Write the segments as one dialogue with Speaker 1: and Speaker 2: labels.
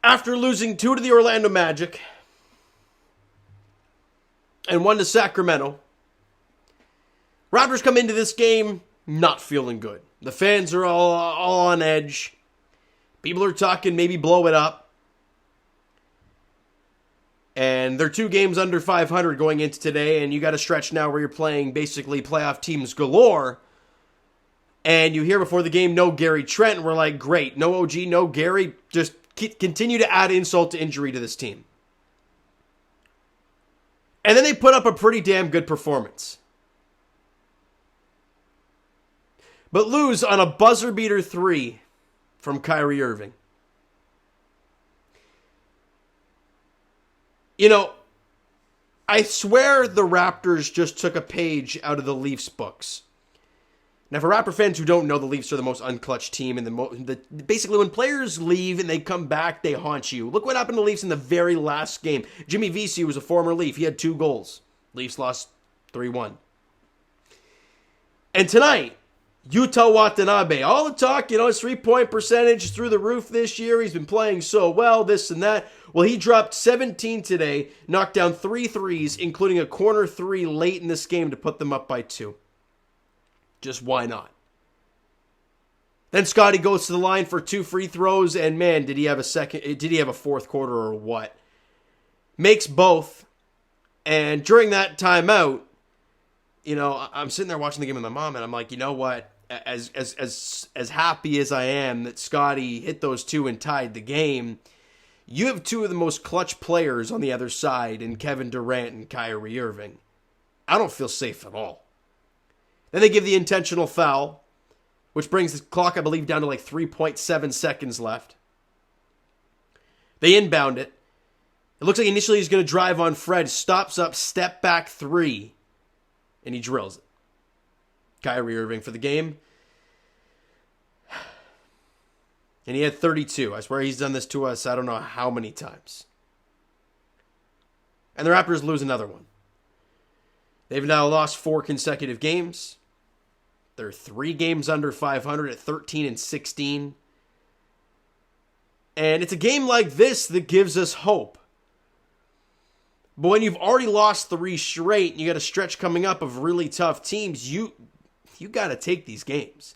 Speaker 1: After losing 2 to the Orlando Magic and 1 to Sacramento, Raptors come into this game not feeling good. The fans are all on edge. People are talking maybe blow it up. And they're 2 games under 500 going into today, and you got a stretch now where you're playing basically playoff teams galore. And you hear before the game, no Gary Trent, and we're like, great, no OG, no Gary, just continue to add insult to injury to this team. And then they put up a pretty damn good performance. But lose on a buzzer beater 3 from Kyrie Irving. You know, I swear the Raptors just took a page out of the Leafs books. Now, for Raptor fans who don't know, the Leafs are the most unclutched team. And basically, when players leave and they come back, they haunt you. Look what happened to the Leafs in the very last game. Jimmy Vesey was a former Leaf. He had 2 goals. Leafs lost 3-1. And tonight, Yuta Watanabe, all the talk, his 3-point percentage is through the roof this year. He's been playing so well, this and that. Well, he dropped 17 today, knocked down 3 threes, including a corner 3 late in this game to put them up by 2. Just why not? Then Scotty goes to the line for 2 free throws, and man, did he have a fourth quarter or what? Makes both. And during that timeout, I'm sitting there watching the game with my mom, and I'm like, you know what? As happy as I am that Scotty hit those 2 and tied the game, you have 2 of the most clutch players on the other side in Kevin Durant and Kyrie Irving. I don't feel safe at all. Then they give the intentional foul, which brings the clock, I believe, down to like 3.7 seconds left. They inbound it. It looks like initially he's going to drive on Fred, stops up, step back 3, and he drills it. Kyrie Irving for the game. And he had 32. I swear he's done this to us I don't know how many times. And the Raptors lose another one. They've now lost 4 consecutive games. They're 3 games under 500 at 13 and 16. And it's a game like this that gives us hope. But when you've already lost 3 straight and you got a stretch coming up of really tough teams, you got to take these games.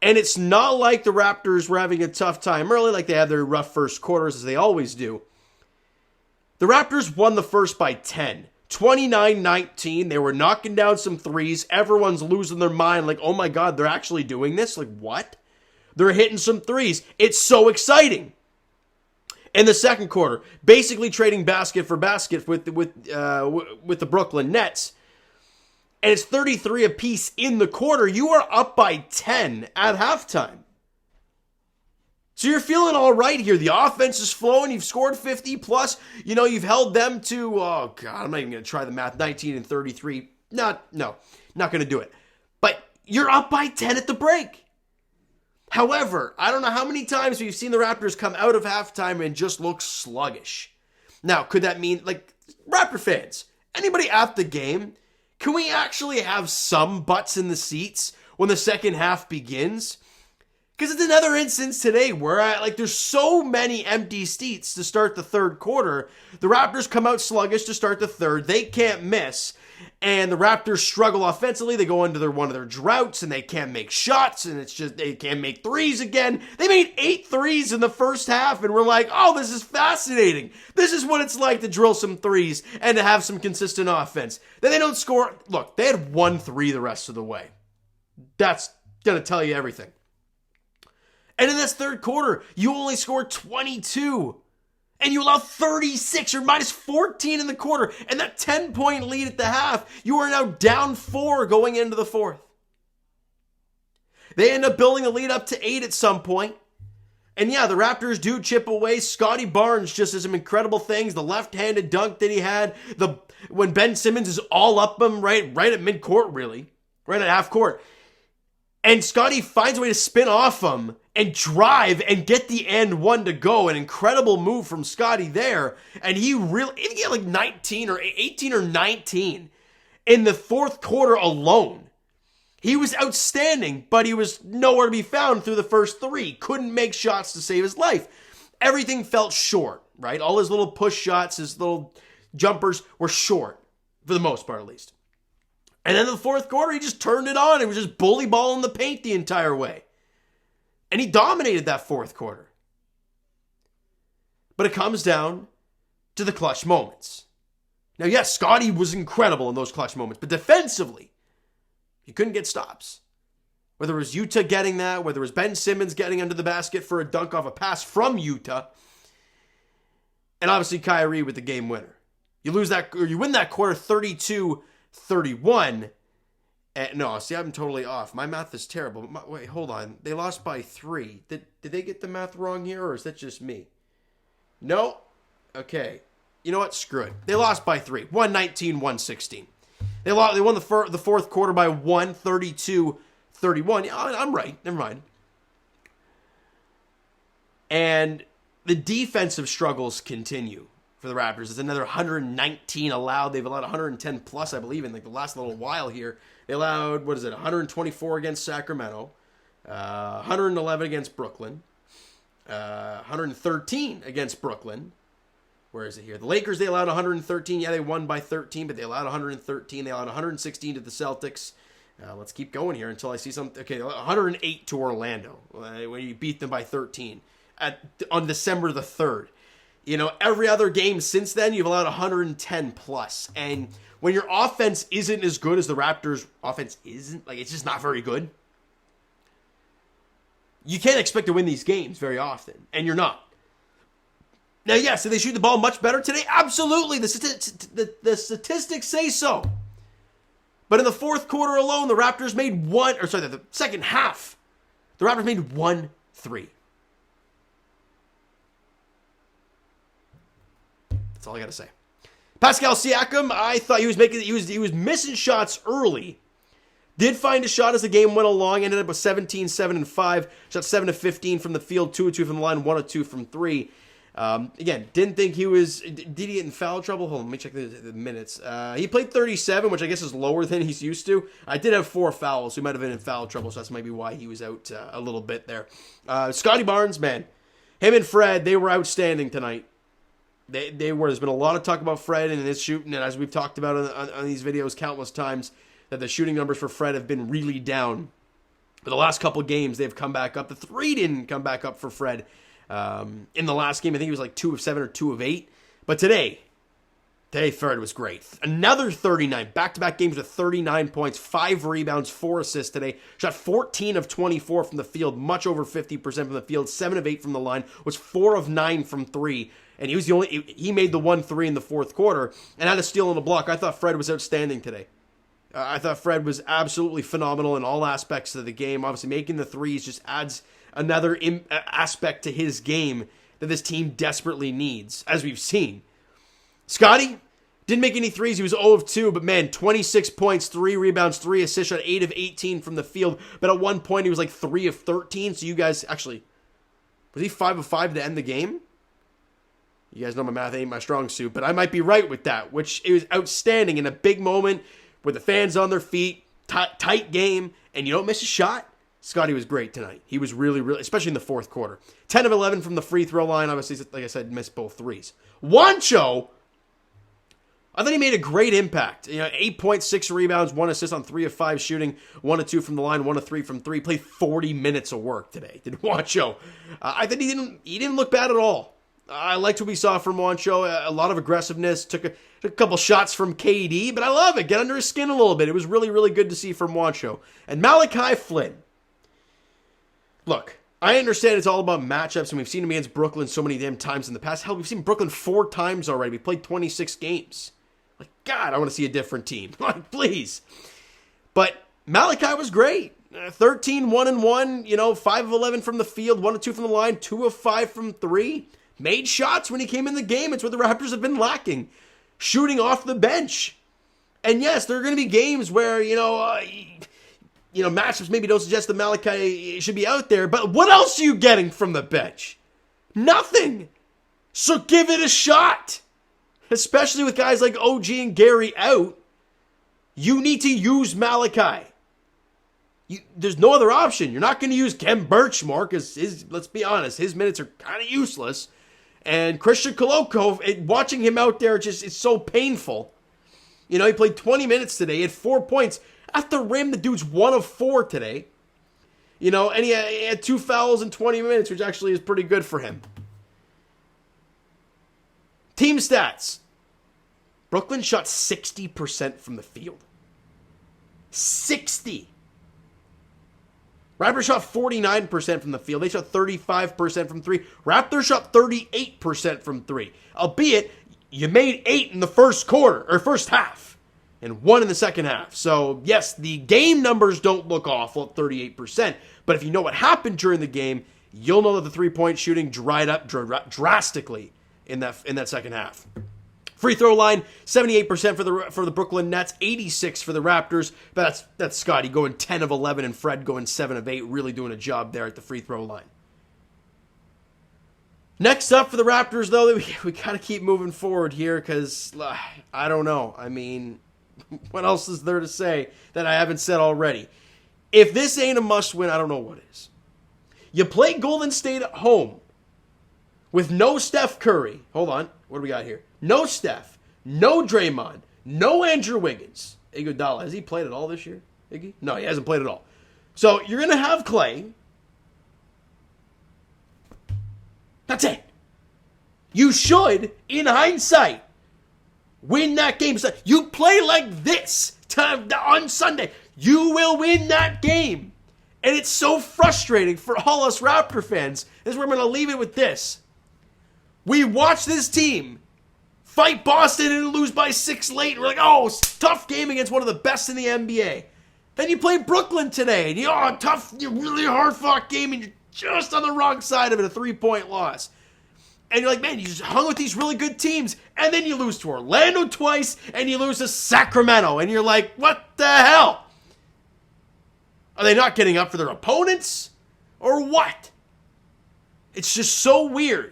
Speaker 1: And it's not like the Raptors were having a tough time early, like they had their rough first quarters as they always do. The Raptors won the first by 10. 29-19. They were knocking down some threes. Everyone's losing their mind like, oh my God, they're actually doing this? Like, what? They're hitting some threes. It's so exciting. In the second quarter, basically trading basket for basket with the Brooklyn Nets. And it's 33 apiece in the quarter. You are up by 10 at halftime. So you're feeling all right here. The offense is flowing. You've scored 50 plus. You've held them to, oh God, I'm not even going to try the math, 19 and 33. Not going to do it. But you're up by 10 at the break. However, I don't know how many times we've seen the Raptors come out of halftime and just look sluggish. Now, could that mean, Raptor fans, anybody at the game, can we actually have some butts in the seats when the second half begins? Because it's another instance today where there's so many empty seats to start the third quarter. The Raptors come out sluggish to start the third. They can't miss. And the Raptors struggle offensively. They go into one of their droughts and they can't make shots. And it's just, they can't make threes again. They made 8 threes in the first half. And we're like, oh, this is fascinating. This is what it's like to drill some threes and to have some consistent offense. Then they don't score. Look, they had 1 3 the rest of the way. That's going to tell you everything. And in this third quarter, you only scored 22. And you allow 36. You're minus 14 in the quarter. And that 10-point lead at the half, you are now down 4 going into the fourth. They end up building the lead up to 8 at some point. And yeah, the Raptors do chip away. Scotty Barnes just does some incredible things. The left-handed dunk that he had. When Ben Simmons is all up him right at midcourt, really. Right at half court. And Scotty finds a way to spin off him and drive and get the and one to go. An incredible move from Scotty there. And he had 19 or 18 or 19 in the fourth quarter alone. He was outstanding, but he was nowhere to be found through the first 3. Couldn't make shots to save his life. everything felt short, right? All his little push shots, his little jumpers were short, for the most part at least. And then in the fourth quarter, he just turned it on. It was just bully ball in the paint the entire way. And he dominated that fourth quarter. But it comes down to the clutch moments. Now, yes, Scottie was incredible in those clutch moments, but defensively, he couldn't get stops. Whether it was Utah getting that, whether it was Ben Simmons getting under the basket for a dunk off a pass from Utah, and obviously Kyrie with the game winner. You lose that, or you win that quarter 32-31. No, see, I'm totally off. My math is terrible. Wait, hold on. They lost by 3. Did they get the math wrong here, or is that just me? No? Okay. You know what? Screw it. They lost by 3. 119-116. They won the fourth quarter by 32-31. Yeah, I'm right. Never mind. And the defensive struggles continue for the Raptors. It's another 119 allowed. They've allowed 110 plus, I believe, in like the last little while here. They allowed, 124 against Sacramento, 111 against Brooklyn, 113 against Brooklyn. Where is it here? The Lakers, they allowed 113. Yeah, they won by 13, but they allowed 113. They allowed 116 to the Celtics. Let's keep going here until I see something. Okay, 108 to Orlando when you beat them by 13 on December the 3rd. You know, every other game since then, you've allowed 110 plus. And when your offense isn't as good as the Raptors' offense isn't, like it's just not very good, you can't expect to win these games very often, and you're not. Now, yes, did they shoot the ball much better today? Absolutely. The statistics say so. But in the fourth quarter alone, the Raptors made the second half, the Raptors made 1 3. That's all I got to say. Pascal Siakam, I thought he was missing shots early. Did find a shot as the game went along. Ended up with 17, 7, and 5. Shot 7 of 15 from the field, 2 of 2 from the line, 1 of 2 from 3. Again, didn't think he was... Did he get in foul trouble? Hold on, let me check the minutes. He played 37, which I guess is lower than he's used to. I did have 4 fouls, so he might have been in foul trouble, so that's maybe why he was out a little bit there. Scottie Barnes, man. Him and Fred, they were outstanding tonight. They were. There's been a lot of talk about Fred and his shooting, and as we've talked about on these videos countless times, that the shooting numbers for Fred have been really down. But the last couple games, they've come back up. The 3 didn't come back up for Fred. In the last game, I think he was like 2 of 7 or 2 of 8. But today Fred was great. Another 39. Back-to-back games with 39 points, 5 rebounds, 4 assists today. Shot 14 of 24 from the field, much over 50% from the field, 7 of 8 from the line, was 4 of 9 from 3. And he was he made the 1-3 in the fourth quarter and had a steal and a block. I thought Fred was outstanding today. I thought Fred was absolutely phenomenal in all aspects of the game. Obviously, making the threes just adds another aspect to his game that this team desperately needs, as we've seen. Scottie didn't make any threes. He was 0 of 2, but man, 26 points, 3 rebounds, 3 assists, shot 8 of 18 from the field. But at one point, he was like 3 of 13. So you guys, actually, was he 5 of 5 to end the game? You guys know my math ain't my strong suit, but I might be right with that, which it was outstanding in a big moment with the fans on their feet, tight game, and you don't miss a shot. Scottie was great tonight. He was really, really, especially in the fourth quarter. 10 of 11 from the free throw line. Obviously, like I said, missed both threes. Juancho, I thought he made a great impact. 8.6 rebounds, 1 assist on 3 of 5 shooting, 1 of 2 from the line, 1 of 3 from 3. Played 40 minutes of work today. Did Juancho? I think he didn't look bad at all. I liked what we saw from Juancho. A lot of aggressiveness. Took a couple shots from KD, but I love it. Get under his skin a little bit. It was really, really good to see from Juancho. And Malachi Flynn. Look, I understand it's all about matchups, and we've seen him against Brooklyn so many damn times in the past. Hell, we've seen Brooklyn 4 times already. We played 26 games. Like, God, I want to see a different team. Like, please. But Malachi was great. 13, 1-1, 5 of 11 from the field, 1 of 2 from the line, 2 of 5 from 3. Made shots when he came in the game. It's what the Raptors have been lacking. Shooting off the bench. And yes, there are going to be games where, matchups maybe don't suggest that Malachi should be out there. But what else are you getting from the bench? Nothing. So give it a shot. Especially with guys like OG and Gary out. You need to use Malachi. There's no other option. You're not going to use Kem Birchmore because, let's be honest, his minutes are kind of useless. And Christian Koloko, watching him out there, it's so painful. You know, he played 20 minutes today. He had 4 points. At the rim, the dude's 1 of 4 today. You know, and he had 2 fouls in 20 minutes, which actually is pretty good for him. Team stats. Brooklyn shot 60% from the field. 60. Raptors shot 49% from the field. They shot 35% from 3. Raptors shot 38% from 3. Albeit, you made 8 in the first half, and 1 in the second half. So, yes, the game numbers don't look awful at 38%, but if you know what happened during the game, you'll know that the three-point shooting dried up drastically in that second half. Free throw line, 78% for the Brooklyn Nets, 86% for the Raptors. But that's Scotty going 10 of 11 and Fred going 7 of 8, really doing a job there at the free throw line. Next up for the Raptors, though, we got to keep moving forward here because, I don't know. I mean, what else is there to say that I haven't said already? If this ain't a must-win, I don't know what is. You play Golden State at home with no Steph Curry. Hold on. What do we got here? No Steph. No Draymond. No Andrew Wiggins. Iguodala. Has he played at all this year? Iggy? No, he hasn't played at all. So you're going to have Clay. That's it. You should, in hindsight, win that game. You play like this on Sunday. You will win that game. And it's so frustrating for all us Raptor fans. This is where I'm going to leave it with this. We watch this team fight Boston and lose by 6 late. We're like, oh, tough game against one of the best in the NBA. Then you play Brooklyn today. And tough, really hard-fought game, and you're just on the wrong side of it, a 3-point loss. And you're like, man, you just hung with these really good teams. And then you lose to Orlando twice, and you lose to Sacramento. And you're like, what the hell? Are they not getting up for their opponents? Or what? It's just so weird.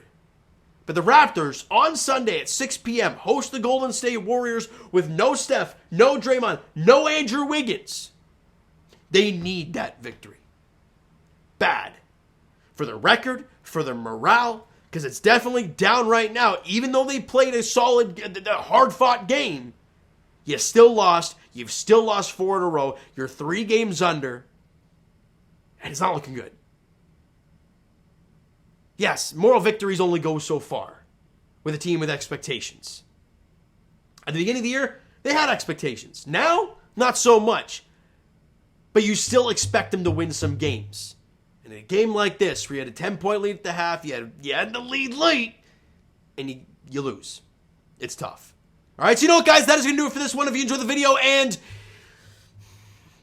Speaker 1: But the Raptors, on Sunday at 6 p.m., host the Golden State Warriors with no Steph, no Draymond, no Andrew Wiggins. They need that victory. Bad. For their record, for their morale, because it's definitely down right now. Even though they played a solid, hard-fought game, you still lost. You've still lost 4 in a row. You're 3 games under, and it's not looking good. Yes, moral victories only go so far with a team with expectations. At the beginning of the year, they had expectations. Now, not so much. But you still expect them to win some games. And in a game like this, where you had a 10-point lead at the half, you had the lead late, and you lose. It's tough. All right, so you know what, guys? That is going to do it for this one. If you enjoyed the video and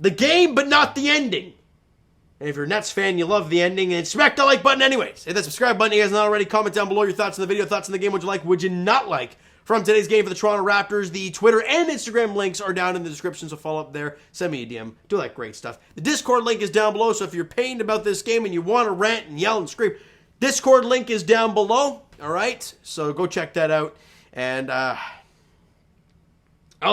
Speaker 1: the game, but not the ending. And if you're a Nets fan, you love the ending, and smack the like button anyways. Hit that subscribe button if you guys not already. Comment down below your thoughts on the video, thoughts on the game. Would you like, would you not like from today's game for the Toronto Raptors? The Twitter and Instagram links are down in the description, so follow up there. Send me a DM. Do that great stuff. The Discord link is down below, so if you're pained about this game and you want to rant and yell and scream, Discord link is down below. All right? So go check that out. And I'll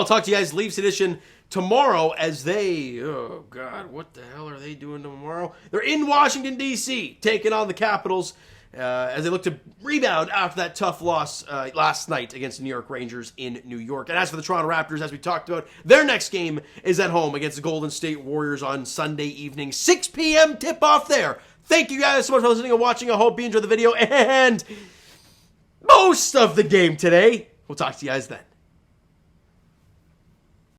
Speaker 1: talk to you guys Leafs edition tomorrow as they, oh God, what the hell are they doing tomorrow? They're in Washington, D.C., taking on the Capitals as they look to rebound after that tough loss last night against the New York Rangers in New York. And as for the Toronto Raptors, as we talked about, their next game is at home against the Golden State Warriors on Sunday evening, 6 p.m. tip-off there. Thank you guys so much for listening and watching. I hope you enjoyed the video and most of the game today. We'll talk to you guys then.